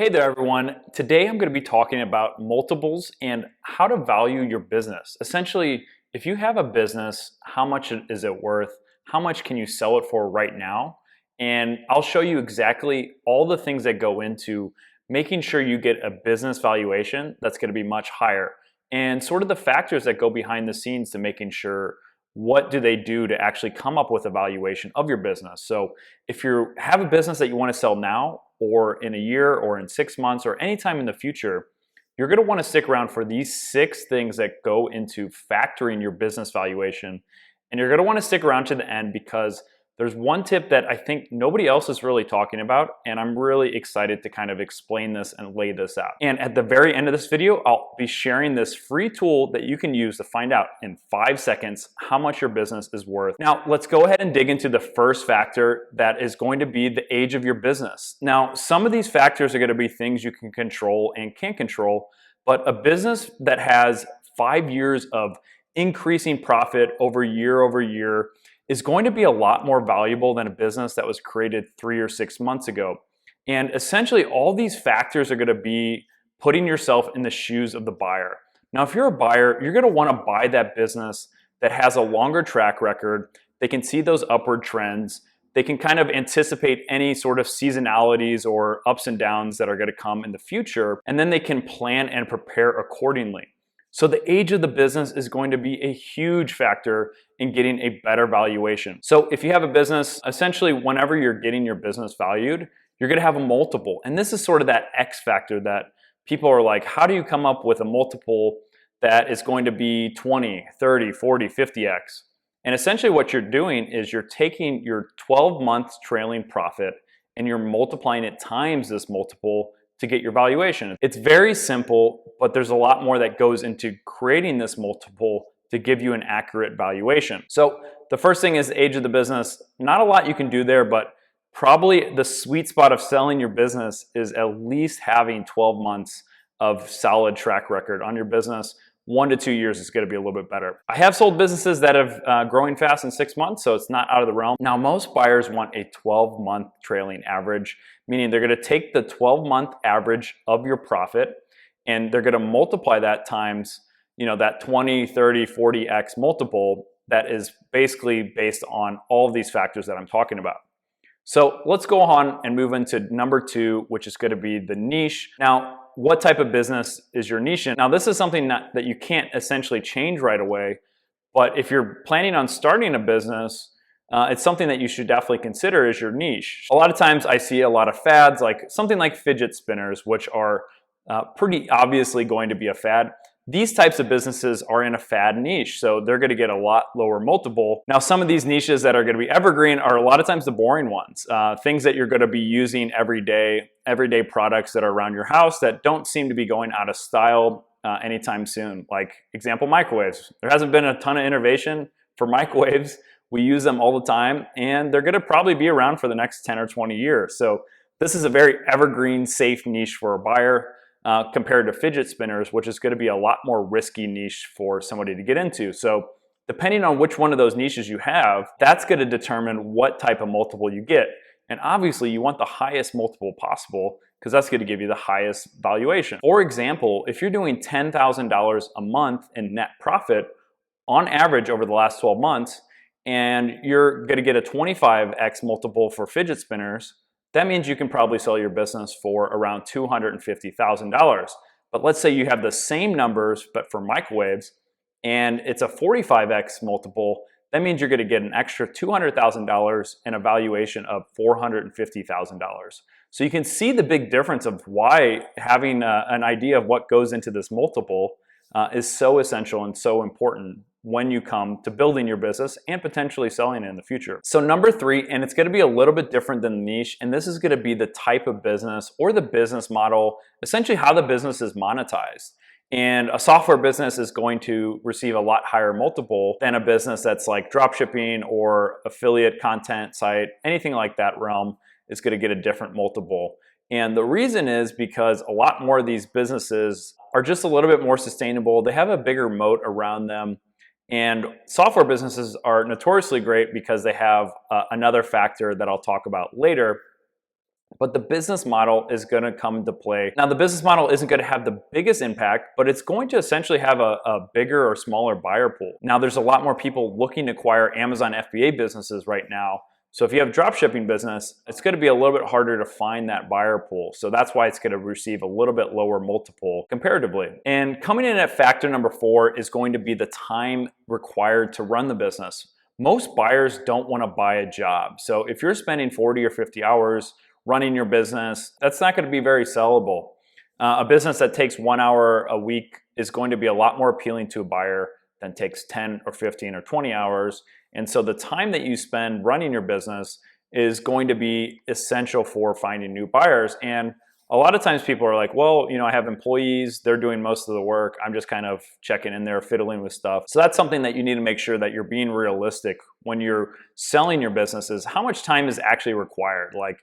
Hey there, everyone. Today I'm going to be talking about multiples and how to value your business. Essentially, if you have a business, how much is it worth? How much can you sell it for right now? And I'll show you exactly all the things that go into making sure you get a business valuation that's going to be much higher, and sort of the factors that go behind the scenes to making sure what do they do to actually come up with a valuation of your business. So if you have a business that you want to sell now or in a year or in 6 months or anytime in the future, you're going to want to stick around for these 6 things that go into factoring your business valuation. And you're going to want to stick around to the end because there's one tip that I think nobody else is really talking about, and I'm really excited to kind of explain this and lay this out. And at the very end of this video, I'll be sharing this free tool that you can use to find out in 5 seconds how much your business is worth. Now, let's go ahead and dig into the first factor that is going to be the age of your business. Now, some of these factors are going to be things you can control and can't control, but a business that has 5 years of increasing profit over year is going to be a lot more valuable than a business that was created 3 or 6 months ago. And essentially, all these factors are going to be putting yourself in the shoes of the buyer. Now, if you're a buyer, you're going to want to buy that business that has a longer track record. They can see those upward trends. They can kind of anticipate any sort of seasonalities or ups and downs that are going to come in the future, and then they can plan and prepare accordingly. So the age of the business is going to be a huge factor in getting a better valuation. So if you have a business, essentially whenever you're getting your business valued, you're going to have a multiple. And this is sort of that X factor that people are like, how do you come up with a multiple that is going to be 20, 30, 40, 50x? And essentially what you're doing is you're taking your 12 months trailing profit and you're multiplying it times this multiple to get your valuation. It's very simple, but there's a lot more that goes into creating this multiple to give you an accurate valuation. So the first thing is the age of the business. Not a lot you can do there, but probably the sweet spot of selling your business is at least having 12 months of solid track record on your business. 1 to 2 years is going to be a little bit better. I have sold businesses that have growing fast in 6 months, so it's not out of the realm. Now, most buyers want a 12-month trailing average, meaning they're going to take the 12-month average of your profit and they're going to multiply that times, that 20, 30, 40x multiple that is basically based on all of these factors that I'm talking about. So let's go on and move into number 2, which is going to be the niche. Now, what type of business is your niche in? Now, this is something that you can't essentially change right away, but if you're planning on starting a business, it's something that you should definitely consider as your niche. A lot of times I see a lot of fads, like something like fidget spinners, which are pretty obviously going to be a fad. These types of businesses are in a fad niche, so they're going to get a lot lower multiple. Now, some of these niches that are going to be evergreen are a lot of times the boring ones, things that you're going to be using everyday products that are around your house that don't seem to be going out of style anytime soon. Like example, microwaves. There hasn't been a ton of innovation for microwaves. We use them all the time, and they're going to probably be around for the next 10 or 20 years. So this is a very evergreen, safe niche for a buyer. Compared to fidget spinners, which is going to be a lot more risky niche for somebody to get into. So depending on which one of those niches you have, that's going to determine what type of multiple you get. And obviously you want the highest multiple possible because that's going to give you the highest valuation. For example, if you're doing $10,000 a month in net profit on average over the last 12 months, and you're going to get a 25x multiple for fidget spinners, that means you can probably sell your business for around $250,000. But let's say you have the same numbers, but for microwaves, and it's a 45x multiple. That means you're going to get an extra $200,000 and a valuation of $450,000. So you can see the big difference of why having an idea of what goes into this multiple is so essential and so important when you come to building your business and potentially selling it in the future. So number 3, and it's going to be a little bit different than the niche, and this is going to be the type of business or the business model, essentially how the business is monetized. And a software business is going to receive a lot higher multiple than a business that's like dropshipping or affiliate content site, anything like that realm is going to get a different multiple. And the reason is because a lot more of these businesses are just a little bit more sustainable. They have a bigger moat around them. And software businesses are notoriously great because they have another factor that I'll talk about later, but the business model is going to come into play. Now, the business model isn't going to have the biggest impact, but it's going to essentially have a bigger or smaller buyer pool. Now, there's a lot more people looking to acquire Amazon FBA businesses right now. So if you have a drop shipping business, it's going to be a little bit harder to find that buyer pool. So that's why it's going to receive a little bit lower multiple comparatively. And coming in at factor number 4 is going to be the time required to run the business. Most buyers don't want to buy a job. So if you're spending 40 or 50 hours running your business, that's not going to be very sellable. A business that takes 1 hour a week is going to be a lot more appealing to a buyer than takes 10 or 15 or 20 hours. And so the time that you spend running your business is going to be essential for finding new buyers. And a lot of times people are like, well, I have employees, they're doing most of the work. I'm just kind of checking in there, fiddling with stuff. So that's something that you need to make sure that you're being realistic when you're selling your businesses. How much time is actually required? Like,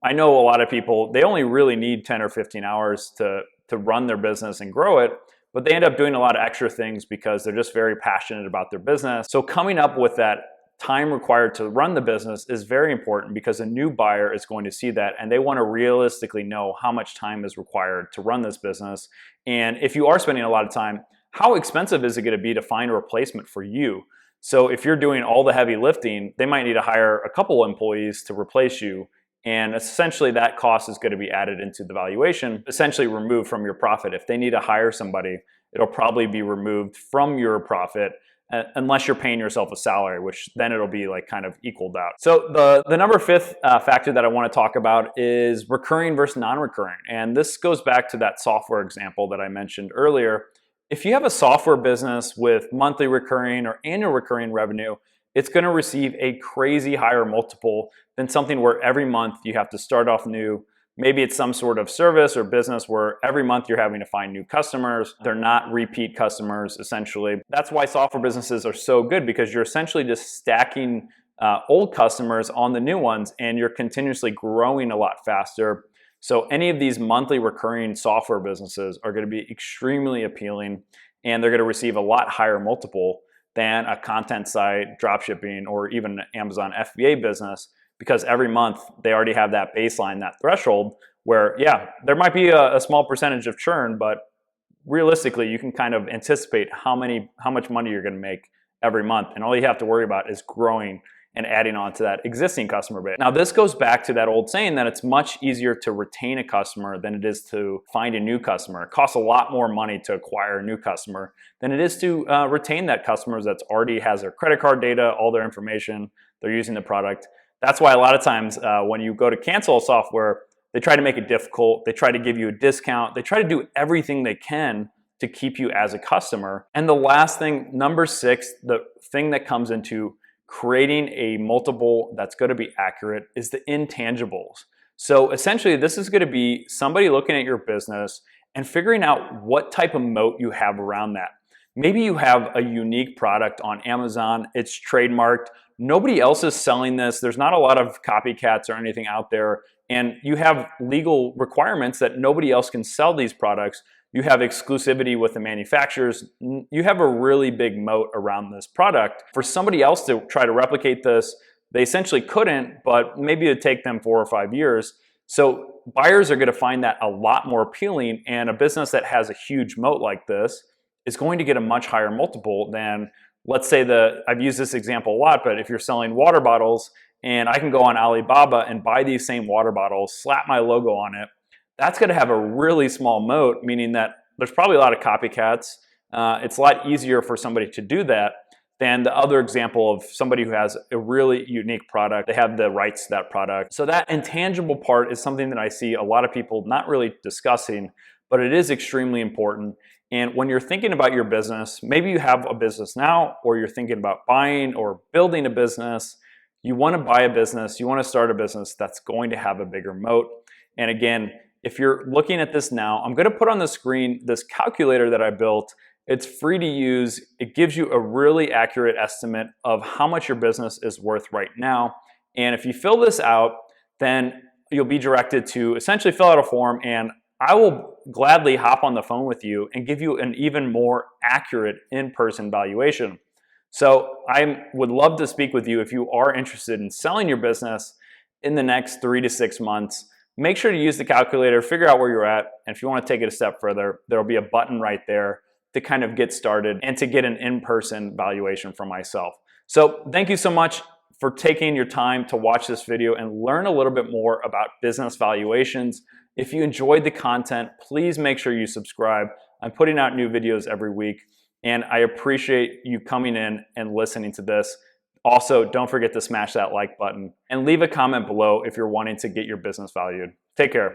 I know a lot of people, they only really need 10 or 15 hours to run their business and grow it, but they end up doing a lot of extra things because they're just very passionate about their business. So coming up with that time required to run the business is very important, because a new buyer is going to see that and they want to realistically know how much time is required to run this business. And if you are spending a lot of time, how expensive is it going to be to find a replacement for you? So if you're doing all the heavy lifting, they might need to hire a couple employees to replace you. And essentially that cost is going to be added into the valuation, essentially removed from your profit. If they need to hire somebody, it'll probably be removed from your profit, unless you're paying yourself a salary, which then it'll be like kind of equaled out. So the number 5th factor that I want to talk about is recurring versus non-recurring. And this goes back to that software example that I mentioned earlier. If you have a software business with monthly recurring or annual recurring revenue, it's going to receive a crazy higher multiple than something where every month you have to start off new. Maybe it's some sort of service or business where every month you're having to find new customers. They're not repeat customers, essentially. That's why software businesses are so good, because you're essentially just stacking old customers on the new ones, and you're continuously growing a lot faster. So any of these monthly recurring software businesses are going to be extremely appealing, and they're going to receive a lot higher multiple than a content site, dropshipping, or even an Amazon FBA business, because every month they already have that baseline, that threshold where, yeah, there might be a small percentage of churn, but realistically, you can kind of anticipate how much money you're going to make every month. And all you have to worry about is growing and adding on to that existing customer base. Now, this goes back to that old saying that it's much easier to retain a customer than it is to find a new customer. It costs a lot more money to acquire a new customer than it is to retain that customer that already has their credit card data, all their information, they're using the product. That's why a lot of times when you go to cancel software, they try to make it difficult. They try to give you a discount. They try to do everything they can to keep you as a customer. And the last thing, number 6, the thing that comes into creating a multiple that's going to be accurate, is the intangibles. So essentially, this is going to be somebody looking at your business and figuring out what type of moat you have around that. Maybe you have a unique product on Amazon, it's trademarked, nobody else is selling this, there's not a lot of copycats or anything out there, and you have legal requirements that nobody else can sell these products. You have exclusivity with the manufacturers. You have a really big moat around this product. For somebody else to try to replicate this, they essentially couldn't, but maybe it'd take them 4 or 5 years. So buyers are going to find that a lot more appealing, and a business that has a huge moat like this is going to get a much higher multiple than, let's say, I've used this example a lot, but if you're selling water bottles and I can go on Alibaba and buy these same water bottles, slap my logo on it, that's going to have a really small moat, meaning that there's probably a lot of copycats. It's a lot easier for somebody to do that than the other example of somebody who has a really unique product. They have the rights to that product. So that intangible part is something that I see a lot of people not really discussing, but it is extremely important. And when you're thinking about your business, maybe you have a business now, or you're thinking about buying or building a business, you want to buy a business, you want to start a business that's going to have a bigger moat. And again, if you're looking at this now, I'm going to put on the screen this calculator that I built. It's free to use. It gives you a really accurate estimate of how much your business is worth right now. And if you fill this out, then you'll be directed to essentially fill out a form, and I will gladly hop on the phone with you and give you an even more accurate in-person valuation. So I would love to speak with you if you are interested in selling your business in the next 3 to 6 months. Make sure to use the calculator, figure out where you're at, and if you want to take it a step further, there'll be a button right there to kind of get started and to get an in-person valuation from myself. So thank you so much for taking your time to watch this video and learn a little bit more about business valuations. If you enjoyed the content, please make sure you subscribe. I'm putting out new videos every week, and I appreciate you coming in and listening to this. Also, don't forget to smash that like button and leave a comment below if you're wanting to get your business valued. Take care.